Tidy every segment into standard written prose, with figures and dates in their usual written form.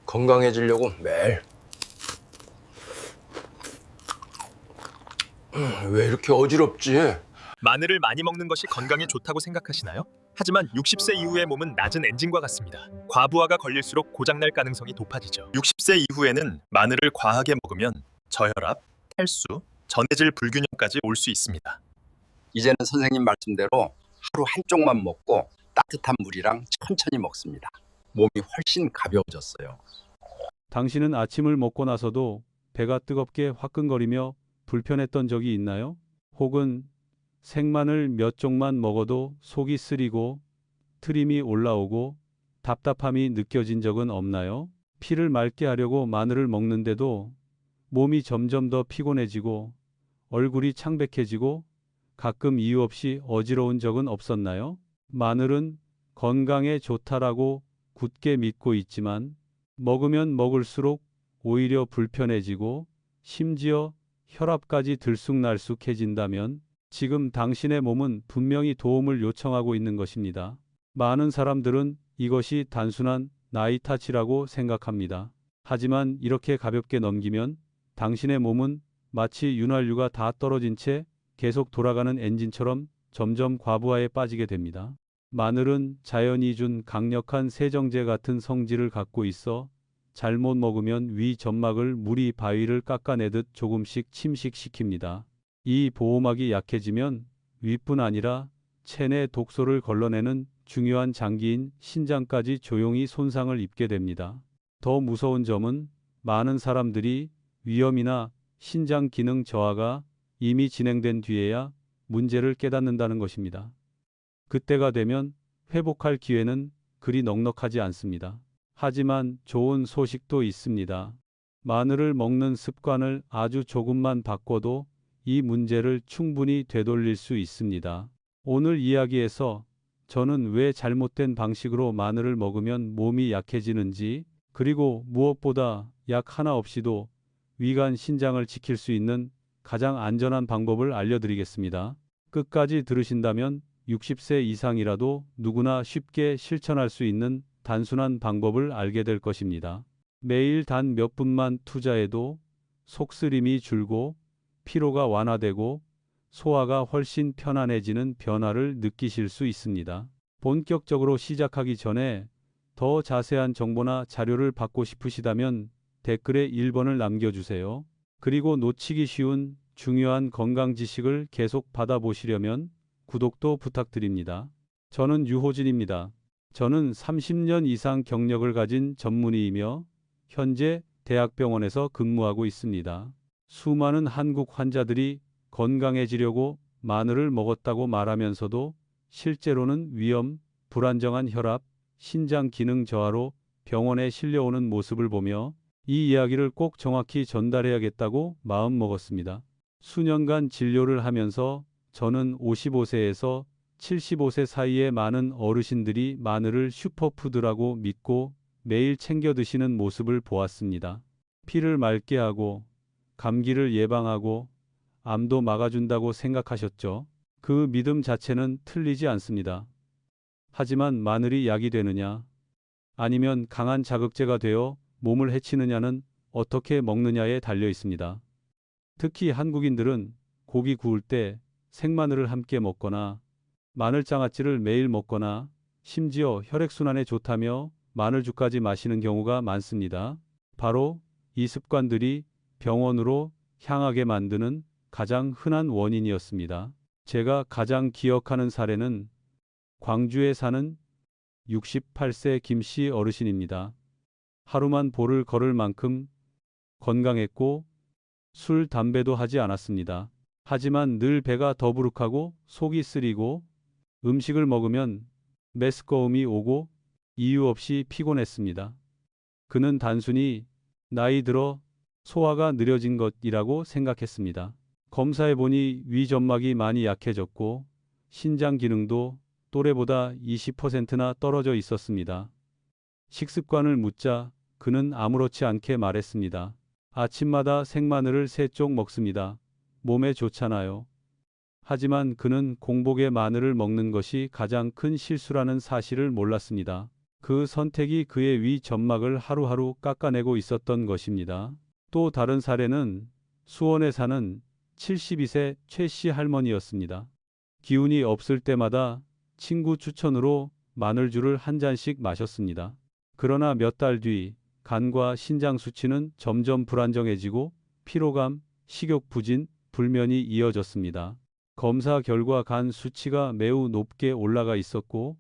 건강해지려고 매일. 왜 이렇게 어지럽지? 마늘을 많이 먹는 것이 건강에 좋다고 생각하시나요? 하지만 60세 이후의 몸은 낮은 엔진과 같습니다. 과부하가 걸릴수록 고장날 가능성이 높아지죠. 60세 이후에는 마늘을 과하게 먹으면 저혈압, 탈수, 전해질 불균형까지 올 수 있습니다. 이제는 선생님 말씀대로 하루 한쪽만 먹고 따뜻한 물이랑 천천히 먹습니다. 몸이 훨씬 가벼워졌어요. 당신은 아침을 먹고 나서도 배가 뜨겁게 화끈거리며 불편했던 적이 있나요? 혹은 생마늘 몇 쪽만 먹어도 속이 쓰리고 트림이 올라오고 답답함이 느껴진 적은 없나요? 피를 맑게 하려고 마늘을 먹는데도 몸이 점점 더 피곤해지고 얼굴이 창백해지고 가끔 이유 없이 어지러운 적은 없었나요? 마늘은 건강에 좋다라고 굳게 믿고 있지만 먹으면 먹을수록 오히려 불편해지고 심지어 혈압까지 들쑥날쑥해진다면 지금 당신의 몸은 분명히 도움을 요청하고 있는 것입니다. 많은 사람들은 이것이 단순한 나이 탓이라고 생각합니다. 하지만 이렇게 가볍게 넘기면 당신의 몸은 마치 윤활유가 다 떨어진 채 계속 돌아가는 엔진처럼 점점 과부하에 빠지게 됩니다. 마늘은 자연이 준 강력한 세정제 같은 성질을 갖고 있어 잘못 먹으면 위 점막을 물이 바위를 깎아내듯 조금씩 침식시킵니다. 이 보호막이 약해지면 위뿐 아니라 체내 독소를 걸러내는 중요한 장기인 신장까지 조용히 손상을 입게 됩니다. 더 무서운 점은 많은 사람들이 위염이나 신장 기능 저하가 이미 진행된 뒤에야 문제를 깨닫는다는 것입니다. 그때가 되면 회복할 기회는 그리 넉넉하지 않습니다. 하지만 좋은 소식도 있습니다. 마늘을 먹는 습관을 아주 조금만 바꿔도 이 문제를 충분히 되돌릴 수 있습니다. 오늘 이야기에서 저는 왜 잘못된 방식으로 마늘을 먹으면 몸이 약해지는지, 그리고 무엇보다 약 하나 없이도 위관 신장을 지킬 수 있는 가장 안전한 방법을 알려드리겠습니다. 끝까지 들으신다면 60세 이상이라도 누구나 쉽게 실천할 수 있는 단순한 방법을 알게 될 것입니다. 매일 단 몇 분만 투자해도 속쓰림이 줄고 피로가 완화되고 소화가 훨씬 편안해지는 변화를 느끼실 수 있습니다. 본격적으로 시작하기 전에 더 자세한 정보나 자료를 받고 싶으시다면 댓글에 1번을 남겨주세요. 그리고 놓치기 쉬운 중요한 건강 지식을 계속 받아보시려면 구독도 부탁드립니다. 저는 유호진입니다. 저는 30년 이상 경력을 가진 전문의이며 현재 대학병원에서 근무하고 있습니다. 수많은 한국 환자들이 건강해지려고 마늘을 먹었다고 말하면서도 실제로는 위염, 불안정한 혈압, 신장 기능 저하로 병원에 실려오는 모습을 보며 이 이야기를 꼭 정확히 전달해야겠다고 마음먹었습니다. 수년간 진료를 하면서 저는 55세에서 75세 사이의 많은 어르신들이 마늘을 슈퍼푸드라고 믿고 매일 챙겨 드시는 모습을 보았습니다. 피를 맑게 하고 감기를 예방하고 암도 막아준다고 생각하셨죠? 그 믿음 자체는 틀리지 않습니다. 하지만 마늘이 약이 되느냐, 아니면 강한 자극제가 되어 몸을 해치느냐는 어떻게 먹느냐에 달려 있습니다. 특히 한국인들은 고기 구울 때 생마늘을 함께 먹거나 마늘장아찌를 매일 먹거나 심지어 혈액순환에 좋다며 마늘죽까지 마시는 경우가 많습니다. 바로 이 습관들이 병원으로 향하게 만드는 가장 흔한 원인이었습니다. 제가 가장 기억하는 사례는 광주에 사는 68세 김씨 어르신입니다. 하루만 볼을 걸을 만큼 건강했고 술, 담배도 하지 않았습니다. 하지만 늘 배가 더부룩하고 속이 쓰리고 음식을 먹으면 메스꺼움이 오고 이유 없이 피곤했습니다. 그는 단순히 나이 들어 소화가 느려진 것이라고 생각했습니다. 검사해보니 위 점막이 많이 약해졌고 신장 기능도 또래보다 20%나 떨어져 있었습니다. 식습관을 묻자 그는 아무렇지 않게 말했습니다. 아침마다 생마늘을 3쪽 먹습니다. 몸에 좋잖아요. 하지만 그는 공복에 마늘을 먹는 것이 가장 큰 실수라는 사실을 몰랐습니다. 그 선택이 그의 위 점막을 하루하루 깎아내고 있었던 것입니다. 또 다른 사례는 수원에 사는 72세 최 씨 할머니였습니다. 기운이 없을 때마다 친구 추천으로 마늘주를 한 잔씩 마셨습니다. 그러나 몇 달 뒤 간과 신장 수치는 점점 불안정해지고 피로감, 식욕 부진, 불면이 이어졌습니다. 검사 결과 간 수치가 매우 높게 올라가 있었고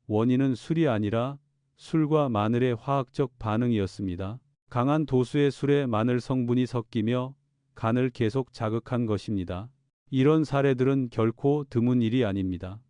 원인은 술이 아니라 술과 마늘의 화학적 반응이었습니다. 강한 도수의 술에 마늘 성분이 섞이며 간을 계속 자극한 것입니다. 이런 사례들은 결코 드문 일이 아닙니다.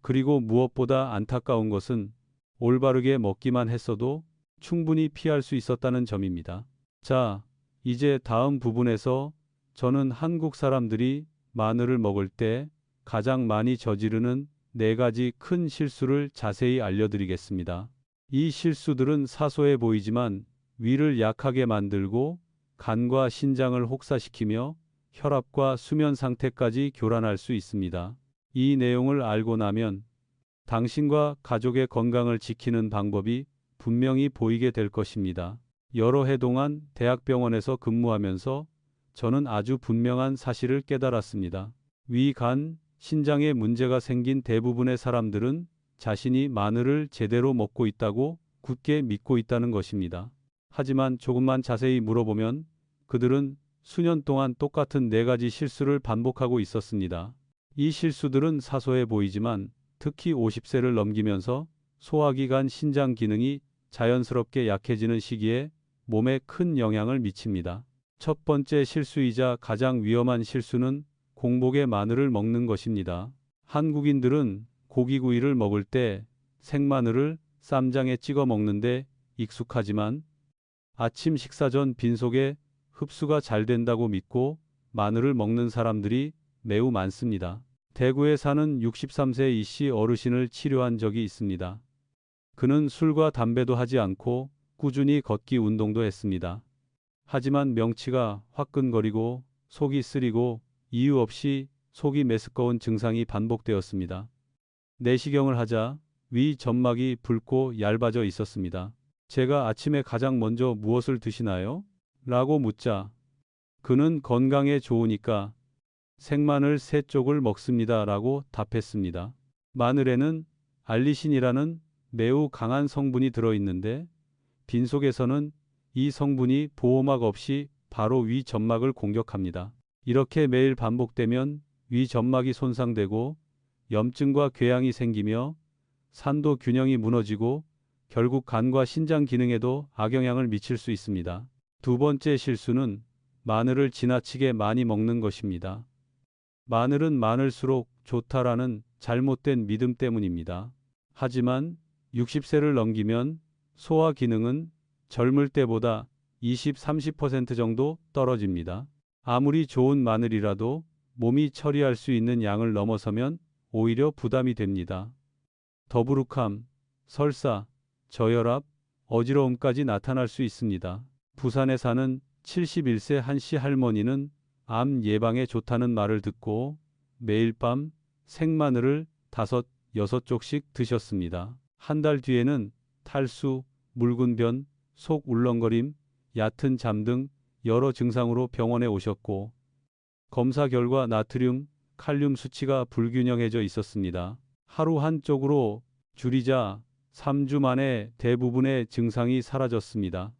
그리고 무엇보다 안타까운 것은 올바르게 먹기만 했어도 충분히 피할 수 있었다는 점입니다. 자, 이제 다음 부분에서 저는 한국 사람들이 마늘을 먹을 때 가장 많이 저지르는 4가지 큰 실수를 자세히 알려드리겠습니다. 이 실수들은 사소해 보이지만 위를 약하게 만들고 간과 신장을 혹사시키며 혈압과 수면 상태까지 교란할 수 있습니다. 이 내용을 알고 나면 당신과 가족의 건강을 지키는 방법이 분명히 보이게 될 것입니다. 여러 해 동안 대학병원에서 근무하면서 저는 아주 분명한 사실을 깨달았습니다. 위, 간, 신장에 문제가 생긴 대부분의 사람들은 자신이 마늘을 제대로 먹고 있다고 굳게 믿고 있다는 것입니다. 하지만 조금만 자세히 물어보면 그들은 수년 동안 똑같은 4가지 실수를 반복하고 있었습니다. 이 실수들은 사소해 보이지만 특히 50세를 넘기면서 소화기관 신장 기능이 자연스럽게 약해지는 시기에 몸에 큰 영향을 미칩니다. 첫 번째 실수이자 가장 위험한 실수는 공복에 마늘을 먹는 것입니다. 한국인들은 고기구이를 먹을 때 생마늘을 쌈장에 찍어 먹는데 익숙하지만 아침 식사 전 빈속에 흡수가 잘 된다고 믿고 마늘을 먹는 사람들이 매우 많습니다. 대구에 사는 63세 이 씨 어르신을 치료한 적이 있습니다. 그는 술과 담배도 하지 않고 꾸준히 걷기 운동도 했습니다. 하지만 명치가 화끈거리고 속이 쓰리고 이유 없이 속이 메스꺼운 증상이 반복되었습니다. 내시경을 하자 위 점막이 붉고 얇아져 있었습니다. 제가 아침에 가장 먼저 무엇을 드시나요? 라고 묻자 그는 건강에 좋으니까 생마늘 3쪽을 먹습니다. 라고 답했습니다. 마늘에는 알리신이라는 매우 강한 성분이 들어있는데 빈속에서는 이 성분이 보호막 없이 바로 위 점막을 공격합니다. 이렇게 매일 반복되면 위 점막이 손상되고 염증과 궤양이 생기며 산도 균형이 무너지고 결국 간과 신장 기능에도 악영향을 미칠 수 있습니다. 두 번째 실수는 마늘을 지나치게 많이 먹는 것입니다. 마늘은 많을수록 좋다라는 잘못된 믿음 때문입니다. 하지만 60세를 넘기면 소화 기능은 젊을 때보다 20-30% 정도 떨어집니다. 아무리 좋은 마늘이라도 몸이 처리할 수 있는 양을 넘어서면 오히려 부담이 됩니다. 더부룩함, 설사, 저혈압, 어지러움까지 나타날 수 있습니다. 부산에 사는 71세 한 씨 할머니는 암 예방에 좋다는 말을 듣고 매일 밤 생마늘을 5-6쪽씩 드셨습니다. 한 달 뒤에는 탈수, 묽은 변, 속 울렁거림, 얕은 잠 등 여러 증상으로 병원에 오셨고 검사 결과 나트륨, 칼륨 수치가 불균형해져 있었습니다. 하루 한쪽으로 줄이자 3주 만에 대부분의 증상이 사라졌습니다.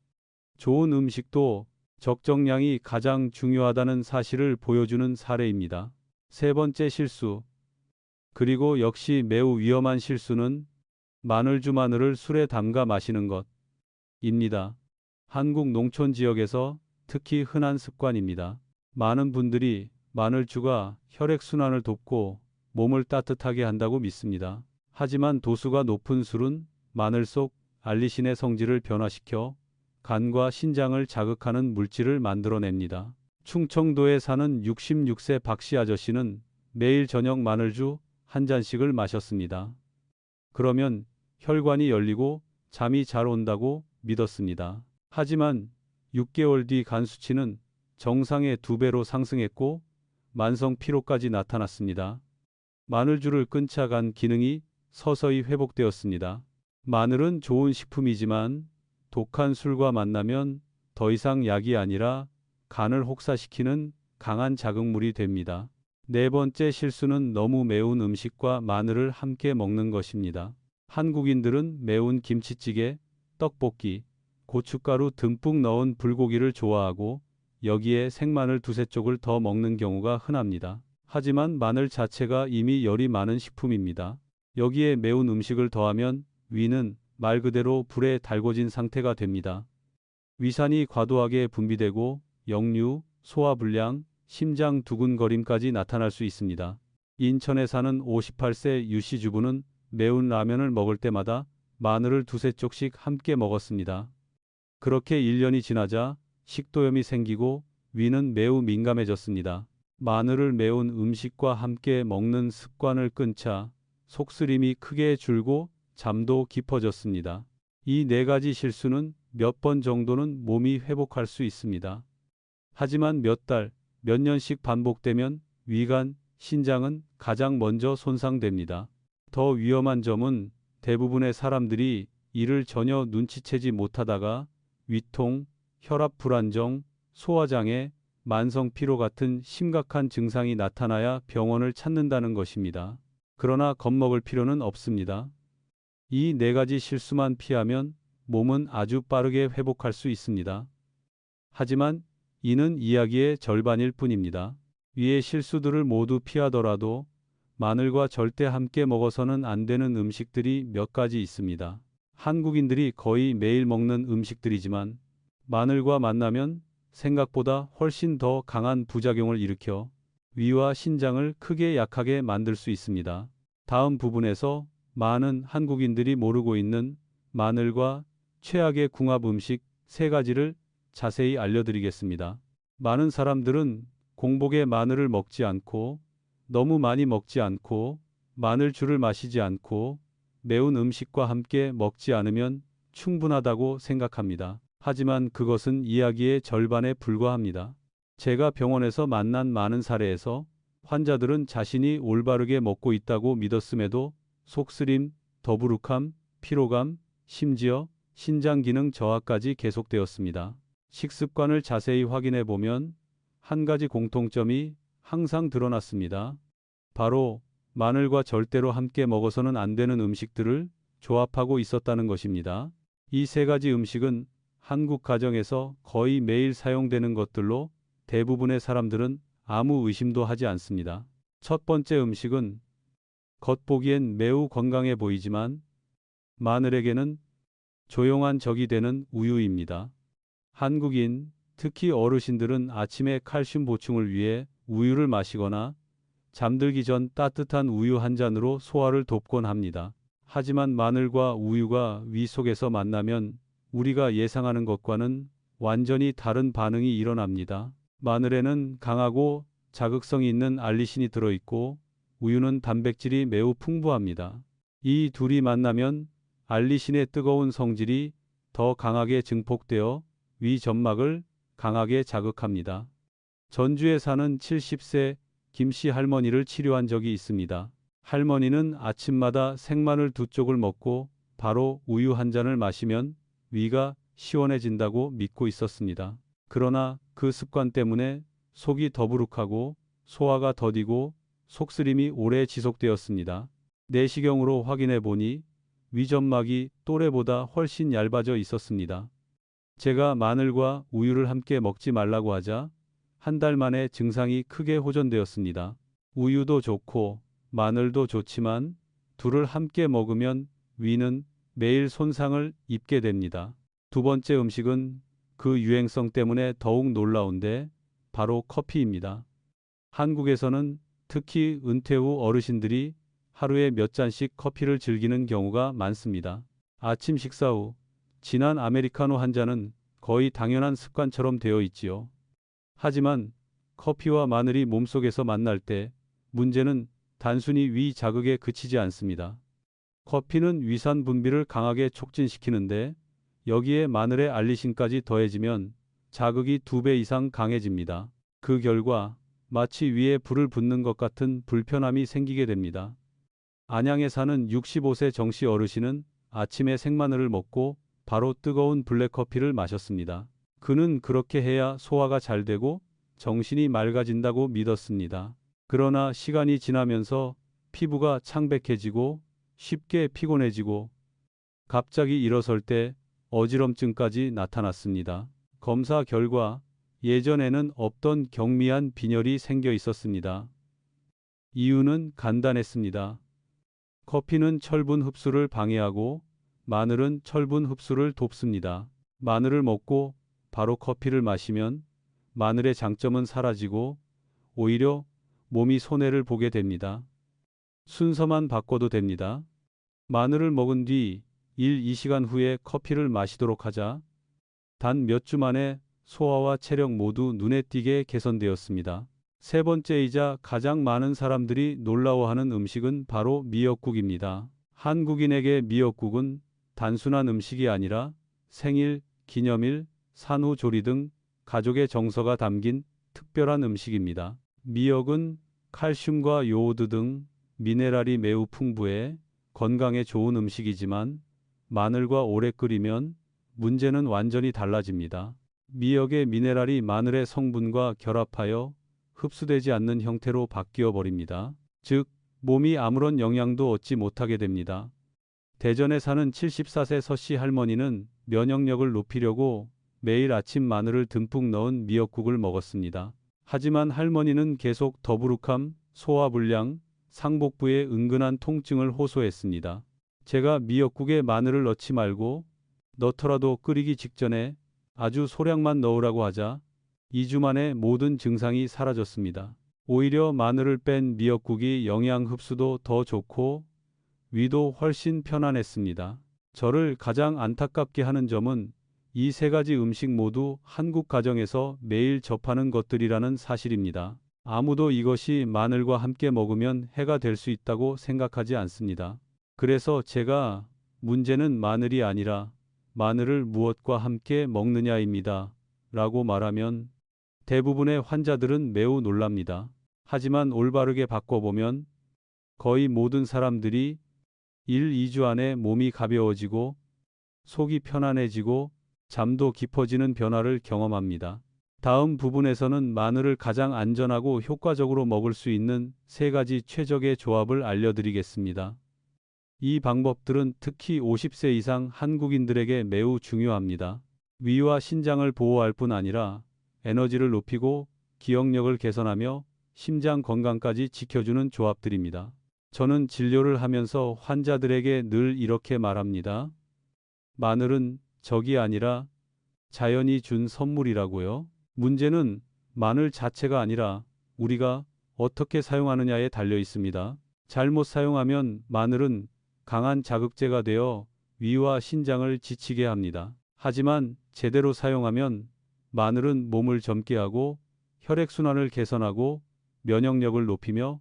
좋은 음식도 적정량이 가장 중요하다는 사실을 보여주는 사례입니다. 세 번째 실수, 그리고 역시 매우 위험한 실수는 마늘주 마늘을 술에 담가 마시는 것입니다. 한국 농촌 지역에서 특히 흔한 습관입니다. 많은 분들이 마늘주가 혈액순환을 돕고 몸을 따뜻하게 한다고 믿습니다. 하지만 도수가 높은 술은 마늘 속 알리신의 성질을 변화시켜 간과 신장을 자극하는 물질을 만들어냅니다. 충청도에 사는 66세 박씨 아저씨는 매일 저녁 마늘주 한 잔씩을 마셨습니다. 그러면 혈관이 열리고 잠이 잘 온다고 믿었습니다. 하지만 6개월 뒤 간 수치는 정상의 2배로 상승했고 만성 피로까지 나타났습니다. 마늘주를 끊자 간 기능이 서서히 회복되었습니다. 마늘은 좋은 식품이지만 독한 술과 만나면 더 이상 약이 아니라 간을 혹사시키는 강한 자극물이 됩니다. 네 번째 실수는 너무 매운 음식과 마늘을 함께 먹는 것입니다. 한국인들은 매운 김치찌개, 떡볶이, 고춧가루 듬뿍 넣은 불고기를 좋아하고 여기에 생마늘 두세 쪽을 더 먹는 경우가 흔합니다. 하지만 마늘 자체가 이미 열이 많은 식품입니다. 여기에 매운 음식을 더하면 위는 말 그대로 불에 달궈진 상태가 됩니다. 위산이 과도하게 분비되고 역류, 소화불량, 심장 두근거림까지 나타날 수 있습니다. 인천에 사는 58세 유씨 주부는 매운 라면을 먹을 때마다 마늘을 두세 쪽씩 함께 먹었습니다. 그렇게 1년이 지나자 식도염이 생기고 위는 매우 민감해졌습니다. 마늘을 매운 음식과 함께 먹는 습관을 끊자 속쓰림이 크게 줄고 잠도 깊어졌습니다. 이 네 가지 실수는 몇 번 정도는 몸이 회복할 수 있습니다. 하지만 몇 달, 몇 년씩 반복되면 위간, 신장은 가장 먼저 손상됩니다. 더 위험한 점은 대부분의 사람들이 이를 전혀 눈치채지 못하다가 위통, 혈압 불안정, 소화장애, 만성 피로 같은 심각한 증상이 나타나야 병원을 찾는다는 것입니다. 그러나 겁먹을 필요는 없습니다. 이 네 가지 실수만 피하면 몸은 아주 빠르게 회복할 수 있습니다. 하지만 이는 이야기의 절반일 뿐입니다. 위의 실수들을 모두 피하더라도 마늘과 절대 함께 먹어서는 안 되는 음식들이 몇 가지 있습니다. 한국인들이 거의 매일 먹는 음식들이지만 마늘과 만나면 생각보다 훨씬 더 강한 부작용을 일으켜 위와 신장을 크게 약하게 만들 수 있습니다. 다음 부분에서 많은 한국인들이 모르고 있는 마늘과 최악의 궁합 음식 3가지를 자세히 알려드리겠습니다. 많은 사람들은 공복에 마늘을 먹지 않고 너무 많이 먹지 않고 마늘주를 마시지 않고 매운 음식과 함께 먹지 않으면 충분하다고 생각합니다. 하지만 그것은 이야기의 절반에 불과합니다. 제가 병원에서 만난 많은 사례에서 환자들은 자신이 올바르게 먹고 있다고 믿었음에도 속쓰림, 더부룩함, 피로감, 심지어 신장 기능 저하까지 계속되었습니다. 식습관을 자세히 확인해 보면 한 가지 공통점이 항상 드러났습니다. 바로 마늘과 절대로 함께 먹어서는 안 되는 음식들을 조합하고 있었다는 것입니다. 이 3가지 음식은 한국 가정에서 거의 매일 사용되는 것들로 대부분의 사람들은 아무 의심도 하지 않습니다. 첫 번째 음식은 겉보기엔 매우 건강해 보이지만 마늘에게는 조용한 적이 되는 우유입니다. 한국인, 특히 어르신들은 아침에 칼슘 보충을 위해 우유를 마시거나 잠들기 전 따뜻한 우유 한 잔으로 소화를 돕곤 합니다. 하지만 마늘과 우유가 위 속에서 만나면 우리가 예상하는 것과는 완전히 다른 반응이 일어납니다. 마늘에는 강하고 자극성이 있는 알리신이 들어있고 우유는 단백질이 매우 풍부합니다. 이 둘이 만나면 알리신의 뜨거운 성질이 더 강하게 증폭되어 위 점막을 강하게 자극합니다. 전주에 사는 70세 김씨 할머니를 치료한 적이 있습니다. 할머니는 아침마다 생마늘 2쪽을 먹고 바로 우유 한 잔을 마시면 위가 시원해진다고 믿고 있었습니다. 그러나 그 습관 때문에 속이 더부룩하고 소화가 더디고 속쓰림이 오래 지속되었습니다. 내시경으로 확인해 보니 위점막이 또래보다 훨씬 얇아져 있었습니다. 제가 마늘과 우유를 함께 먹지 말라고 하자 한 달 만에 증상이 크게 호전되었습니다. 우유도 좋고 마늘도 좋지만 둘을 함께 먹으면 위는 매일 손상을 입게 됩니다. 두 번째 음식은 그 유행성 때문에 더욱 놀라운데 바로 커피입니다. 한국에서는 특히 은퇴 후 어르신들이 하루에 몇 잔씩 커피를 즐기는 경우가 많습니다. 아침 식사 후 진한 아메리카노 한 잔은 거의 당연한 습관처럼 되어 있지요. 하지만 커피와 마늘이 몸속에서 만날 때 문제는 단순히 위 자극에 그치지 않습니다. 커피는 위산 분비를 강하게 촉진시키는데 여기에 마늘의 알리신까지 더해지면 자극이 2배 이상 강해집니다. 그 결과 마치 위에 불을 붓는 것 같은 불편함이 생기게 됩니다. 안양에 사는 65세 정씨 어르신은 아침에 생마늘을 먹고 바로 뜨거운 블랙커피를 마셨습니다. 그는 그렇게 해야 소화가 잘 되고 정신이 맑아진다고 믿었습니다. 그러나 시간이 지나면서 피부가 창백해지고 쉽게 피곤해지고 갑자기 일어설 때 어지럼증까지 나타났습니다. 검사 결과 예전에는 없던 경미한 빈혈이 생겨 있었습니다. 이유는 간단했습니다. 커피는 철분 흡수를 방해하고 마늘은 철분 흡수를 돕습니다. 마늘을 먹고 바로 커피를 마시면 마늘의 장점은 사라지고 오히려 몸이 손해를 보게 됩니다. 순서만 바꿔도 됩니다. 마늘을 먹은 뒤 1-2시간 후에 커피를 마시도록 하자 단 몇 주 만에 소화와 체력 모두 눈에 띄게 개선되었습니다. 세 번째이자 가장 많은 사람들이 놀라워하는 음식은 바로 미역국입니다. 한국인에게 미역국은 단순한 음식이 아니라 생일, 기념일, 산후조리 등 가족의 정서가 담긴 특별한 음식입니다. 미역은 칼슘과 요오드 등 미네랄이 매우 풍부해 건강에 좋은 음식이지만 마늘과 오래 끓이면 문제는 완전히 달라집니다. 미역의 미네랄이 마늘의 성분과 결합하여 흡수되지 않는 형태로 바뀌어 버립니다. 즉, 몸이 아무런 영양도 얻지 못하게 됩니다. 대전에 사는 74세 서씨 할머니는 면역력을 높이려고 매일 아침 마늘을 듬뿍 넣은 미역국을 먹었습니다. 하지만 할머니는 계속 더부룩함, 소화불량, 상복부의 은근한 통증을 호소했습니다. 제가 미역국에 마늘을 넣지 말고 넣더라도 끓이기 직전에 아주 소량만 넣으라고 하자 2주 만에 모든 증상이 사라졌습니다. 오히려 마늘을 뺀 미역국이 영양 흡수도 더 좋고 위도 훨씬 편안했습니다. 저를 가장 안타깝게 하는 점은 이 세 가지 음식 모두 한국 가정에서 매일 접하는 것들이라는 사실입니다. 아무도 이것이 마늘과 함께 먹으면 해가 될 수 있다고 생각하지 않습니다. 그래서 제가 문제는 마늘이 아니라 마늘을 무엇과 함께 먹느냐입니다. 라고 말하면 대부분의 환자들은 매우 놀랍니다. 하지만 올바르게 바꿔보면 거의 모든 사람들이 1-2주 안에 몸이 가벼워지고 속이 편안해지고 잠도 깊어지는 변화를 경험합니다. 다음 부분에서는 마늘을 가장 안전하고 효과적으로 먹을 수 있는 세 가지 최적의 조합을 알려드리겠습니다. 이 방법들은 특히 50세 이상 한국인들에게 매우 중요합니다. 위와 신장을 보호할 뿐 아니라 에너지를 높이고 기억력을 개선하며 심장 건강까지 지켜주는 조합들입니다. 저는 진료를 하면서 환자들에게 늘 이렇게 말합니다. 마늘은 적이 아니라 자연이 준 선물이라고요. 문제는 마늘 자체가 아니라 우리가 어떻게 사용하느냐에 달려 있습니다. 잘못 사용하면 마늘은 강한 자극제가 되어 위와 신장을 지치게 합니다. 하지만 제대로 사용하면 마늘은 몸을 젊게 하고 혈액순환을 개선하고 면역력을 높이며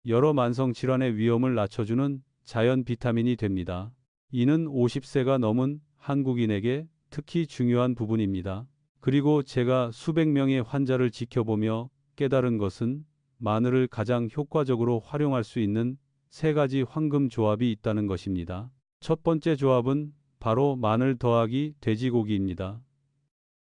여러 만성 질환의 위험을 낮춰주는 자연 비타민이 됩니다. 이는 50세가 넘은 한국인에게 특히 중요한 부분입니다. 그리고 제가 수백 명의 환자를 지켜보며 깨달은 것은 마늘을 가장 효과적으로 활용할 수 있는 세 가지 황금 조합이 있다는 것입니다. 첫 번째 조합은 바로 마늘 더하기 돼지고기입니다.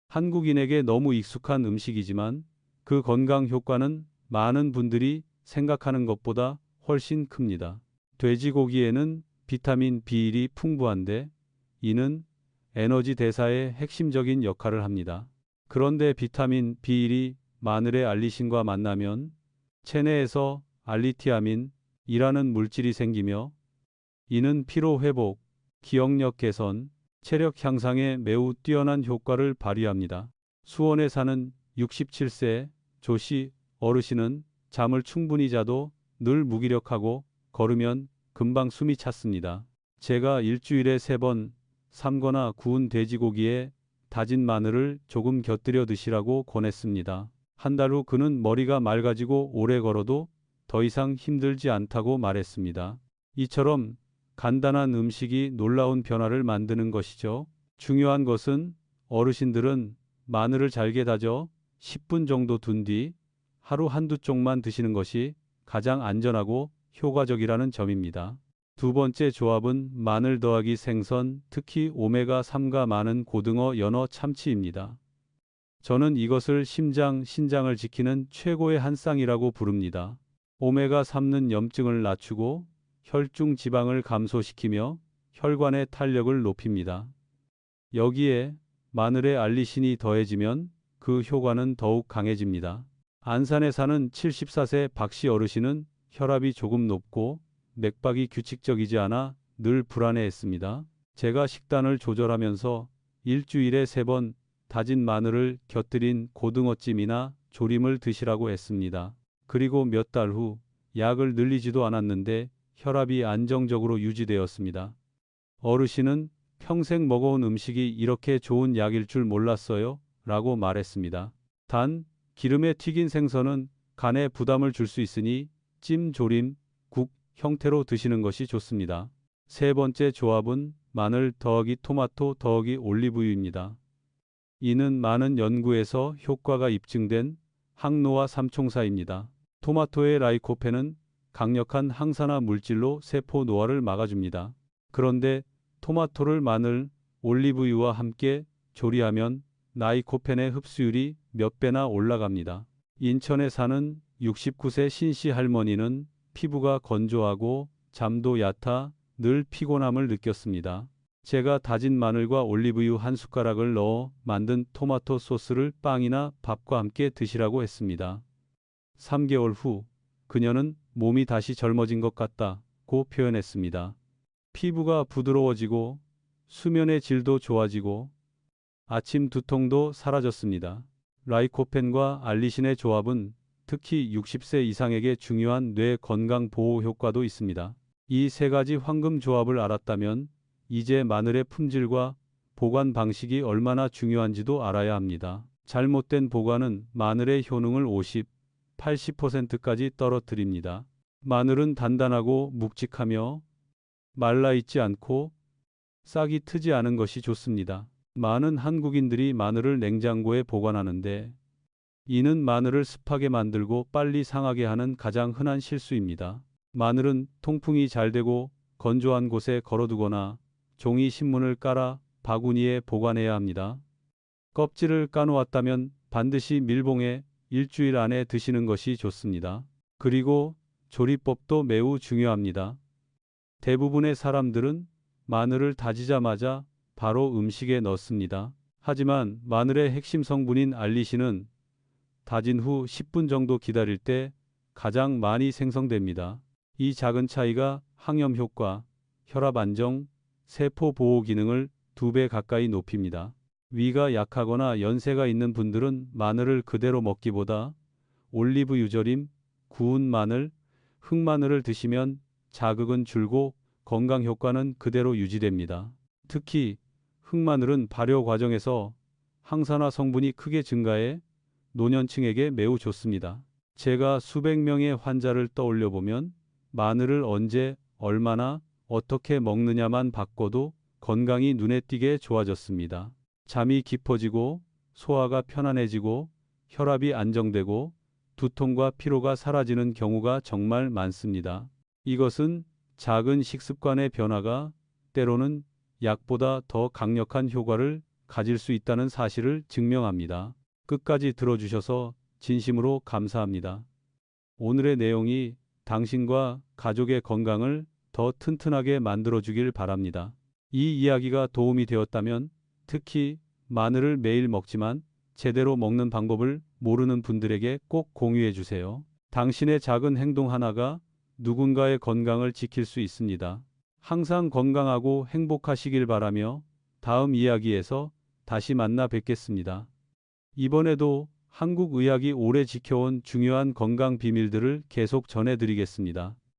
한국인에게 너무 익숙한 음식이지만 그 건강 효과는 많은 분들이 생각하는 것보다 훨씬 큽니다. 돼지고기에는 비타민 B1이 풍부한데 이는 에너지 대사에 핵심적인 역할을 합니다. 그런데 비타민 B1이 마늘의 알리신과 만나면 체내에서 알리티아민이라는 물질이 생기며 이는 피로 회복, 기억력 개선, 체력 향상에 매우 뛰어난 효과를 발휘합니다. 수원에 사는 67세 조씨 어르신은 잠을 충분히 자도 늘 무기력하고 걸으면 금방 숨이 찼습니다. 제가 일주일에 3번 삶거나 구운 돼지고기에 다진 마늘을 조금 곁들여 드시라고 권했습니다. 한 달 후 그는 머리가 맑아지고 오래 걸어도 더 이상 힘들지 않다고 말했습니다. 이처럼 간단한 음식이 놀라운 변화를 만드는 것이죠. 중요한 것은 어르신들은 마늘을 잘게 다져 10분 정도 둔 뒤 하루 한두 쪽만 드시는 것이 가장 안전하고 효과적이라는 점입니다. 두 번째 조합은 마늘 더하기 생선, 특히 오메가3가 많은 고등어, 연어, 참치입니다. 저는 이것을 심장, 신장을 지키는 최고의 한 쌍이라고 부릅니다. 오메가3는 염증을 낮추고 혈중 지방을 감소시키며 혈관의 탄력을 높입니다. 여기에 마늘의 알리신이 더해지면 그 효과는 더욱 강해집니다. 안산에 사는 74세 박씨 어르신은 혈압이 조금 높고 맥박이 규칙적이지 않아 늘 불안해했습니다. 제가 식단을 조절하면서 일주일에 3번 다진 마늘을 곁들인 고등어찜이나 조림을 드시라고 했습니다. 그리고 몇 달 후 약을 늘리지도 않았는데 혈압이 안정적으로 유지되었습니다. 어르신은 평생 먹어온 음식이 이렇게 좋은 약일 줄 몰랐어요 라고 말했습니다. 단, 기름에 튀긴 생선은 간에 부담을 줄 수 있으니 찜, 조림, 국 형태로 드시는 것이 좋습니다. 세 번째 조합은 마늘 더하기 토마토 더하기 올리브유입니다. 이는 많은 연구에서 효과가 입증된 항노화 삼총사입니다. 토마토의 라이코펜은 강력한 항산화 물질로 세포 노화를 막아줍니다. 그런데 토마토를 마늘, 올리브유와 함께 조리하면 라이코펜의 흡수율이 몇 배나 올라갑니다. 인천에 사는 69세 신씨 할머니는 피부가 건조하고 잠도 얕아 늘 피곤함을 느꼈습니다. 제가 다진 마늘과 올리브유 한 숟가락을 넣어 만든 토마토 소스를 빵이나 밥과 함께 드시라고 했습니다. 3개월 후 그녀는 몸이 다시 젊어진 것 같다고 표현했습니다. 피부가 부드러워지고 수면의 질도 좋아지고 아침 두통도 사라졌습니다. 라이코펜과 알리신의 조합은 특히 60세 이상에게 중요한 뇌 건강 보호 효과도 있습니다. 이 세 가지 황금 조합을 알았다면 이제 마늘의 품질과 보관 방식이 얼마나 중요한지도 알아야 합니다. 잘못된 보관은 마늘의 효능을 50, 80%까지 떨어뜨립니다. 마늘은 단단하고 묵직하며 말라있지 않고 싹이 트지 않은 것이 좋습니다. 많은 한국인들이 마늘을 냉장고에 보관하는데 이는 마늘을 습하게 만들고 빨리 상하게 하는 가장 흔한 실수입니다. 마늘은 통풍이 잘 되고 건조한 곳에 걸어두거나 종이 신문을 깔아 바구니에 보관해야 합니다. 껍질을 까놓았다면 반드시 밀봉해 일주일 안에 드시는 것이 좋습니다. 그리고 조리법도 매우 중요합니다. 대부분의 사람들은 마늘을 다지자마자 바로 음식에 넣습니다. 하지만 마늘의 핵심 성분인 알리신은 다진 후 10분 정도 기다릴 때 가장 많이 생성됩니다. 이 작은 차이가 항염 효과, 혈압 안정, 세포 보호 기능을 2배 가까이 높입니다. 위가 약하거나 연세가 있는 분들은 마늘을 그대로 먹기보다 올리브유 절임, 구운 마늘, 흑마늘을 드시면 자극은 줄고 건강 효과는 그대로 유지됩니다. 특히 흑마늘은 발효 과정에서 항산화 성분이 크게 증가해 노년층에게 매우 좋습니다. 제가 수백 명의 환자를 떠올려 보면 마늘을 언제, 얼마나, 어떻게 먹느냐만 바꿔도 건강이 눈에 띄게 좋아졌습니다. 잠이 깊어지고 소화가 편안해지고 혈압이 안정되고 두통과 피로가 사라지는 경우가 정말 많습니다. 이것은 작은 식습관의 변화가 때로는 약보다 더 강력한 효과를 가질 수 있다는 사실을 증명합니다. 끝까지 들어주셔서 진심으로 감사합니다. 오늘의 내용이 당신과 가족의 건강을 더 튼튼하게 만들어주길 바랍니다. 이 이야기가 도움이 되었다면 특히 마늘을 매일 먹지만 제대로 먹는 방법을 모르는 분들에게 꼭 공유해 주세요. 당신의 작은 행동 하나가 누군가의 건강을 지킬 수 있습니다. 항상 건강하고 행복하시길 바라며 다음 이야기에서 다시 만나 뵙겠습니다. 이번에도 한국 의학이 오래 지켜온 중요한 건강 비밀들을 계속 전해드리겠습니다.